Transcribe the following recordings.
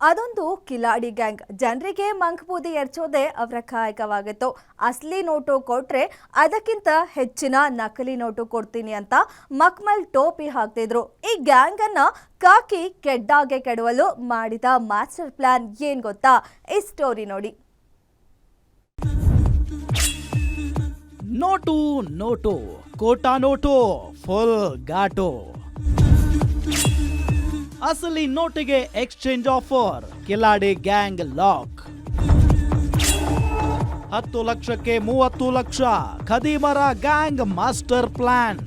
ಅದೊಂದು ಕಿಲಾಡಿ ಗ್ಯಾಂಗ್. ಜನರಿಗೆ ಮಂಕಬೂದಿ ಎರಚೋದೇ ಅವರ ಕಾಯಕವಾಗಿತ್ತು. ಅಸಲಿ ನೋಟು ಕೊಟ್ರೆ ಅದಕ್ಕಿಂತ ಹೆಚ್ಚಿನ ನಕಲಿ ನೋಟು ಕೊಡ್ತೀನಿ ಅಂತ ಮಕ್ಮಲ್ ಟೋಪಿ ಹಾಕ್ತಿದ್ರು. ಈ ಗ್ಯಾಂಗ್ ಅನ್ನ ಕಾಕಿ ಕೆಡ್ಡಾಗೆ ಕೆಡವಲು ಮಾಡಿದ ಮಾಸ್ಟರ್ ಪ್ಲಾನ್ ಏನ್ ಗೊತ್ತಾ? ಈ ಸ್ಟೋರಿ ನೋಡಿ. ನೋಟು ನೋಟು ಕೋಟಾ ನೋಟು ಫುಲ್ ಘಾಟು. ಅಸಲಿ ನೋಟಿಗೆ ಎಕ್ಸ್ಚೇಂಜ್ ಆಫರ್, ಕಿಲಾಡಿ ಗ್ಯಾಂಗ್ ಲಾಕ್. 10 ಲಕ್ಷಕ್ಕೆ 30 ಲಕ್ಷ, ಖದೀಮರ ಗ್ಯಾಂಗ್ ಮಾಸ್ಟರ್ ಪ್ಲಾನ್.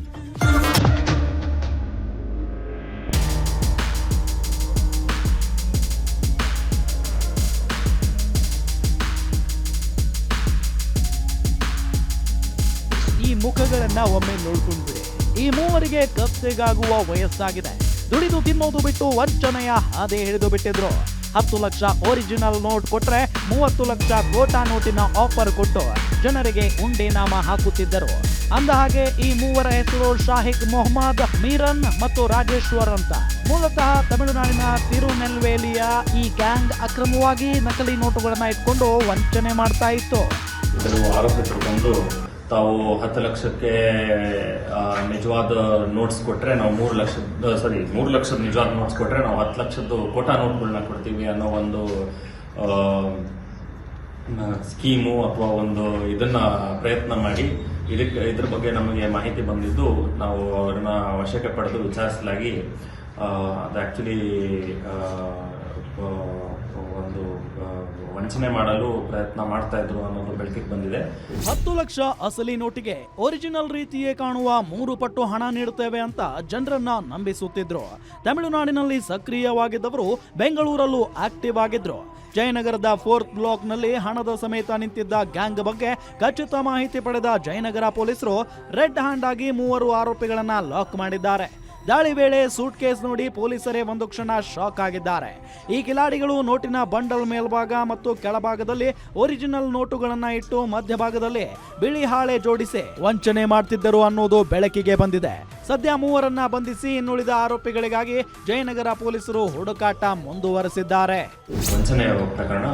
ಈ ಮುಖಗಳನ್ನ ಒಮ್ಮೆ ನೋಡ್ಕೊಂಡ್ಬಿಡಿ. ಈ ಮೂವರಿಗೆ ಕತ್ತೆಗಾಗುವ ವಯಸ್ಸಾಗಿದೆ. ದುಡಿದು ತಿನ್ನೋದು ಬಿಟ್ಟು ವಂಚನೆಯ ಹಾದಿ ಹಿಡಿದು ಬಿಟ್ಟಿದ್ರು. 10 ಲಕ್ಷ ಒರಿಜಿನಲ್ ನೋಟ್ ಕೊಟ್ರೆ 30 ಲಕ್ಷ ಕೋಟಾ ನೋಟಿನ ಆಫರ್ ಕೊಟ್ಟು ಜನರಿಗೆ ಉಂಡೆ ನಾಮ ಹಾಕುತ್ತಿದ್ದರು. ಅಂದ ಹಾಗೆ ಈ ಮೂವರ ಹೆಸರು ಶಾಹಿಕ್ ಮೊಹಮ್ಮದ್, ಮೀರನ್ ಮತ್ತು ರಾಜೇಶ್ವರ್ ಅಂತ. ಮೂಲತಃ ತಮಿಳುನಾಡಿನ ತಿರುನೆಲ್ವೇಲಿಯ ಈ ಗ್ಯಾಂಗ್ ಅಕ್ರಮವಾಗಿ ನಕಲಿ ನೋಟುಗಳನ್ನ ಇಟ್ಕೊಂಡು ವಂಚನೆ ಮಾಡ್ತಾ ಇತ್ತು. ಆರೋಪಿತರು ಬಂದು ತಾವು 10 ಲಕ್ಷಕ್ಕೆ ನಿಜವಾದ ನೋಟ್ಸ್ ಕೊಟ್ರೆ ನಾವು 3 ಲಕ್ಷದ ನಿಜವಾದ ನೋಟ್ಸ್ ಕೊಟ್ರೆ ನಾವು 10 ಲಕ್ಷದ ಕೋಟಾ ನೋಟ್ಗಳನ್ನ ಕೊಡ್ತೀವಿ ಅನ್ನೋ ಒಂದು ಸ್ಕೀಮು ಅಥವಾ ಒಂದು ಇದನ್ನ ಪ್ರಯತ್ನ ಮಾಡಿ ಇದ್ರ ಬಗ್ಗೆ ನಮಗೆ ಮಾಹಿತಿ ಬಂದಿದ್ದು ನಾವು ಅವರನ್ನ ವಶಕ್ಕೆ ಪಡೆದು ವಿಚಾರಿಸಲಾಗಿ ಅದು ಆಕ್ಚುಲಿ ಒಂದು ವಂಚನೆ ಮಾಡಲು ಪ್ರಯತ್ನ ಮಾಡ್ತಾ ಇದ್ರು ಅನ್ನೋದು ಬೆಳಕಿಗೆ ಬಂದಿದೆ. 10 ಲಕ್ಷ ಅಸಲಿ ನೋಟಿಗೆ ಒರಿಜಿನಲ್ ರೀತಿಯೇ ಕಾಣುವ 3 ಪಟ್ಟು ಹಣ ನೀಡುತ್ತೇವೆ ಅಂತ ಜನರನ್ನ ನಂಬಿಸುತ್ತಿದ್ರು. ತಮಿಳುನಾಡಿನಲ್ಲಿ ಸಕ್ರಿಯವಾಗಿದ್ದವರು ಬೆಂಗಳೂರಲ್ಲೂ ಆಕ್ಟಿವ್ ಆಗಿದ್ರು. ಜಯನಗರದ 4th ಬ್ಲಾಕ್ನಲ್ಲಿ ಹಣದ ಸಮೇತ ನಿಂತಿದ್ದ ಗ್ಯಾಂಗ್ ಬಗ್ಗೆ ಖಚಿತ ಮಾಹಿತಿ ಪಡೆದ ಜಯನಗರ ಪೊಲೀಸರು ರೆಡ್ ಹ್ಯಾಂಡ್ ಆಗಿ 3 ಆರೋಪಿಗಳನ್ನ ಲಾಕ್ ಮಾಡಿದ್ದಾರೆ. ದಾಳಿ ವೇಳೆ ಸೂಟ್ ಕೇಸ್ ನೋಡಿ ಪೊಲೀಸರೇ ಒಂದು ಕ್ಷಣ ಶಾಕ್ ಆಗಿದ್ದಾರೆ. ಈ ಕಿಲಾಡಿಗಳು ನೋಟಿನ ಬಂಡಲ್ ಮೇಲ್ಭಾಗ ಮತ್ತು ಕೆಳಭಾಗದಲ್ಲಿ ಒರಿಜಿನಲ್ ನೋಟುಗಳನ್ನ ಇಟ್ಟು ಮಧ್ಯಭಾಗದಲ್ಲಿ ಬಿಳಿ ಹಾಳೆ ಜೋಡಿಸಿ ವಂಚನೆ ಮಾಡ್ತಿದ್ದರು ಅನ್ನೋದು ಬೆಳಕಿಗೆ ಬಂದಿದೆ. ಸದ್ಯ ಮೂವರನ್ನ ಬಂಧಿಸಿ ಇನ್ನುಳಿದ ಆರೋಪಿಗಳಿಗಾಗಿ ಜಯನಗರ ಪೊಲೀಸರು ಹುಡುಕಾಟ ಮುಂದುವರೆಸಿದ್ದಾರೆ. ವಂಚನೆಯ ಪ್ರಕರಣ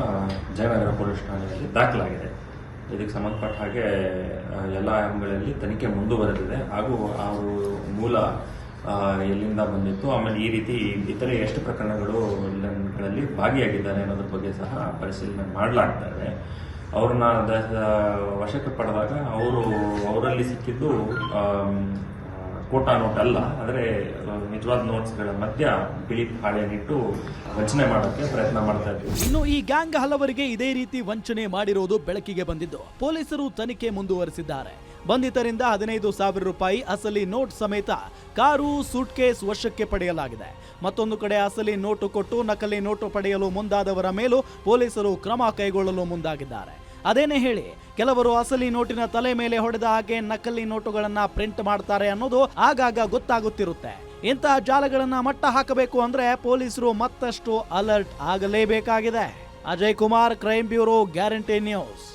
ಜಯನಗರ ಪೊಲೀಸ್ ಠಾಣೆಯಲ್ಲಿ ದಾಖಲಾಗಿದೆ. ಇದಕ್ಕೆ ಸಂಬಂಧಪಟ್ಟ ಹಾಗೆ ಎಲ್ಲ ಆಯಾಮಗಳಲ್ಲಿ ತನಿಖೆ ಮುಂದುವರೆದಿದೆ ಹಾಗೂ ಅವರು ಮೂಲ ಎಲ್ಲಿಂದ ಬಂದಿತ್ತು, ಆಮೇಲೆ ಈ ರೀತಿ ಇತರೆ ಎಷ್ಟು ಪ್ರಕರಣಗಳಲ್ಲಿ ಭಾಗಿಯಾಗಿದ್ದಾರೆ ಅನ್ನೋದ್ರ ಬಗ್ಗೆ ಸಹ ಪರಿಶೀಲನೆ ಮಾಡಲಾಗ್ತದೆ. ಅವ್ರನ್ನ ವಶಕ್ಕೆ ಪಡೆದಾಗ ಅವರಲ್ಲಿ ಸಿಕ್ಕಿದ್ದು ಕೋಟಾ ನೋಟ್ ಅಲ್ಲ, ಆದರೆ ನಿಜವಾದ ನೋಟ್ಸ್ಗಳ ಮಧ್ಯ ಬಿಳಿ ಹಾಳೆನಿಟ್ಟು ವಂಚನೆ ಮಾಡೋಕ್ಕೆ ಪ್ರಯತ್ನ ಮಾಡ್ತಾ ಇದ್ದೀವಿ. ಇನ್ನು ಈ ಗ್ಯಾಂಗ್ ಹಲವರಿಗೆ ಇದೇ ರೀತಿ ವಂಚನೆ ಮಾಡಿರೋದು ಬೆಳಕಿಗೆ ಬಂದಿದ್ದು ಪೊಲೀಸರು ತನಿಖೆ ಮುಂದುವರೆಸಿದ್ದಾರೆ. ಬಂಧಿತರಿಂದ 15,000 ರೂಪಾಯಿ ಅಸಲಿ ನೋಟ್ ಸಮೇತ ಕಾರು, ಸೂಟ್ ಕೇಸ್ ವಶಕ್ಕೆ ಪಡೆಯಲಾಗಿದೆ. ಮತ್ತೊಂದು ಕಡೆ ಅಸಲಿ ನೋಟು ಕೊಟ್ಟು ನಕಲಿ ನೋಟು ಪಡೆಯಲು ಮುಂದಾದವರ ಮೇಲೂ ಪೊಲೀಸರು ಕ್ರಮ ಕೈಗೊಳ್ಳಲು ಮುಂದಾಗಿದ್ದಾರೆ. ಅದೇನೇ ಹೇಳಿ, ಕೆಲವರು ಅಸಲಿ ನೋಟಿನ ತಲೆ ಮೇಲೆ ಹೊಡೆದ ಹಾಗೆ ನಕಲಿ ನೋಟುಗಳನ್ನ ಪ್ರಿಂಟ್ ಮಾಡ್ತಾರೆ ಅನ್ನೋದು ಆಗಾಗ ಗೊತ್ತಾಗುತ್ತಿರುತ್ತೆ. ಇಂತಹ ಜಾಲಗಳನ್ನ ಮಟ್ಟ ಹಾಕಬೇಕು ಅಂದ್ರೆ ಪೊಲೀಸರು ಮತ್ತಷ್ಟು ಅಲರ್ಟ್ ಆಗಲೇಬೇಕಾಗಿದೆ. Ajay Kumar, crime bureau, Guarantee news.